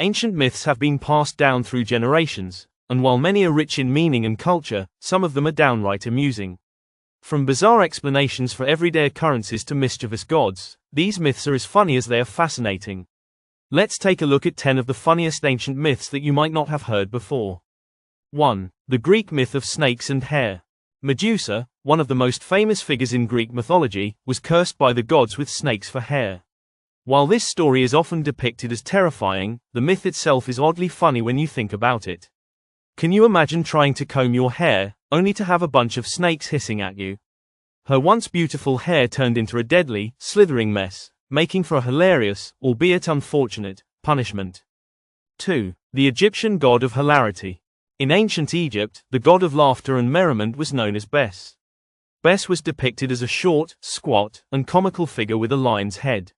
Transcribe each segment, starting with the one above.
Ancient myths have been passed down through generations, and while many are rich in meaning and culture, some of them are downright amusing. From bizarre explanations for everyday occurrences to mischievous gods, these myths are as funny as they are fascinating. Let's take a look at 10 of the funniest ancient myths that you might not have heard before. 1. The Greek myth of snakes and hair. Medusa, one of the most famous figures in Greek mythology, was cursed by the gods with snakes for hair. While this story is often depicted as terrifying, the myth itself is oddly funny when you think about it. Can you imagine trying to comb your hair, only to have a bunch of snakes hissing at you? Her once beautiful hair turned into a deadly, slithering mess, making for a hilarious, albeit unfortunate, punishment. 2. The Egyptian god of hilarity. In ancient Egypt, the god of laughter and merriment was known as Bes. Bes was depicted as a short, squat, and comical figure with a lion's head.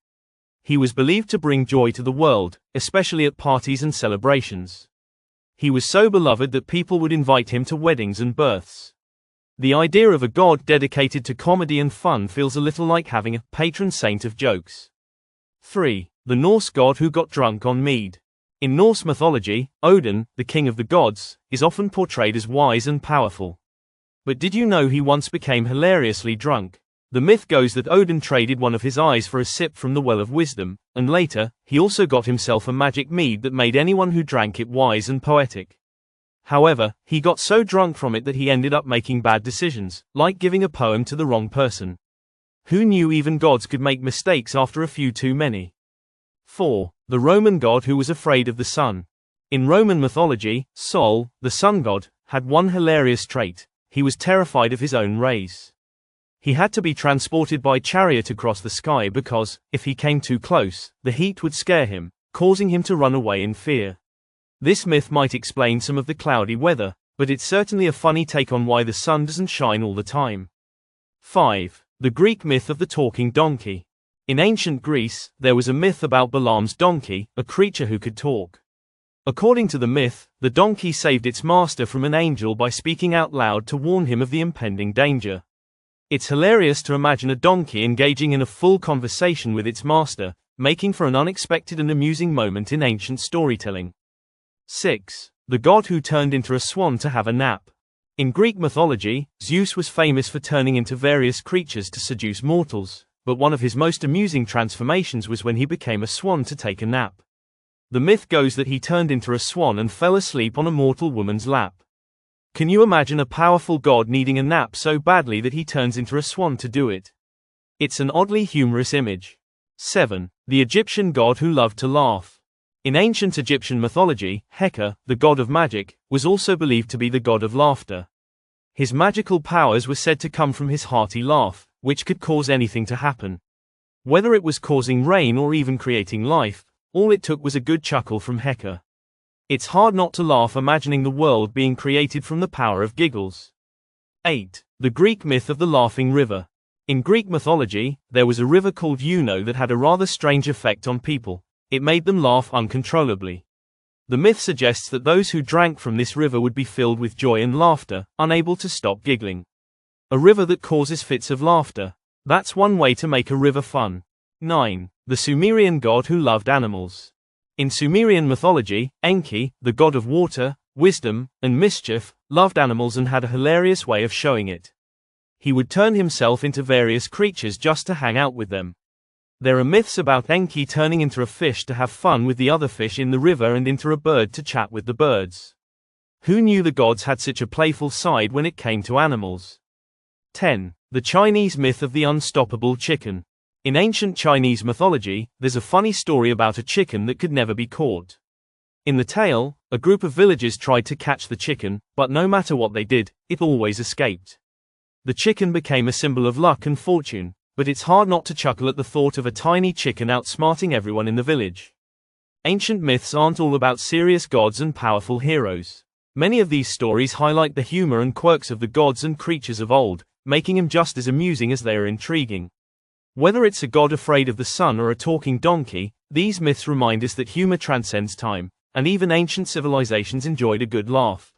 He was believed to bring joy to the world, especially at parties and celebrations. He was so beloved that people would invite him to weddings and births. The idea of a god dedicated to comedy and fun feels a little like having a patron saint of jokes. 3. The Norse god who got drunk on mead. In Norse mythology, Odin, the king of the gods, is often portrayed as wise and powerful. But did you know he once became hilariously drunk? The myth goes that Odin traded one of his eyes for a sip from the Well of Wisdom, and later, he also got himself a magic mead that made anyone who drank it wise and poetic. However, he got so drunk from it that he ended up making bad decisions, like giving a poem to the wrong person. Who knew even gods could make mistakes after a few too many? 4. The Roman god who was afraid of the sun. In Roman mythology, Sol, the sun god, had one hilarious trait: he was terrified of his own rays. He had to be transported by chariot across the sky because, if he came too close, the heat would scare him, causing him to run away in fear. This myth might explain some of the cloudy weather, but it's certainly a funny take on why the sun doesn't shine all the time. 5. The Greek myth of the talking donkey. In ancient Greece, there was a myth about Balaam's donkey, a creature who could talk. According to the myth, the donkey saved its master from an angel by speaking out loud to warn him of the impending danger. It's hilarious to imagine a donkey engaging in a full conversation with its master, making for an unexpected and amusing moment in ancient storytelling. 6. The god who turned into a swan to have a nap. In Greek mythology, Zeus was famous for turning into various creatures to seduce mortals, but one of his most amusing transformations was when he became a swan to take a nap. The myth goes that he turned into a swan and fell asleep on a mortal woman's lap. Can you imagine a powerful god needing a nap so badly that he turns into a swan to do it? It's an oddly humorous image. 7. The Egyptian god who loved to laugh. In ancient Egyptian mythology, Heka, the god of magic, was also believed to be the god of laughter. His magical powers were said to come from his hearty laugh, which could cause anything to happen. Whether it was causing rain or even creating life, all it took was a good chuckle from Heka. It's hard not to laugh imagining the world being created from the power of giggles. 8. The Greek myth of the laughing river. In Greek mythology, there was a river called Euno that had a rather strange effect on people. It made them laugh uncontrollably. The myth suggests that those who drank from this river would be filled with joy and laughter, unable to stop giggling. A river that causes fits of laughter. That's one way to make a river fun. 9. The Sumerian god who loved animals. In Sumerian mythology, Enki, the god of water, wisdom, and mischief, loved animals and had a hilarious way of showing it. He would turn himself into various creatures just to hang out with them. There are myths about Enki turning into a fish to have fun with the other fish in the river and into a bird to chat with the birds. Who knew the gods had such a playful side when it came to animals? 10. The Chinese myth of the unstoppable chicken. In ancient Chinese mythology, there's a funny story about a chicken that could never be caught. In the tale, a group of villagers tried to catch the chicken, but no matter what they did, it always escaped. The chicken became a symbol of luck and fortune, but it's hard not to chuckle at the thought of a tiny chicken outsmarting everyone in the village. Ancient myths aren't all about serious gods and powerful heroes. Many of these stories highlight the humor and quirks of the gods and creatures of old, making them just as amusing as they are intriguing. Whether it's a god afraid of the sun or a talking donkey, these myths remind us that humor transcends time, and even ancient civilizations enjoyed a good laugh.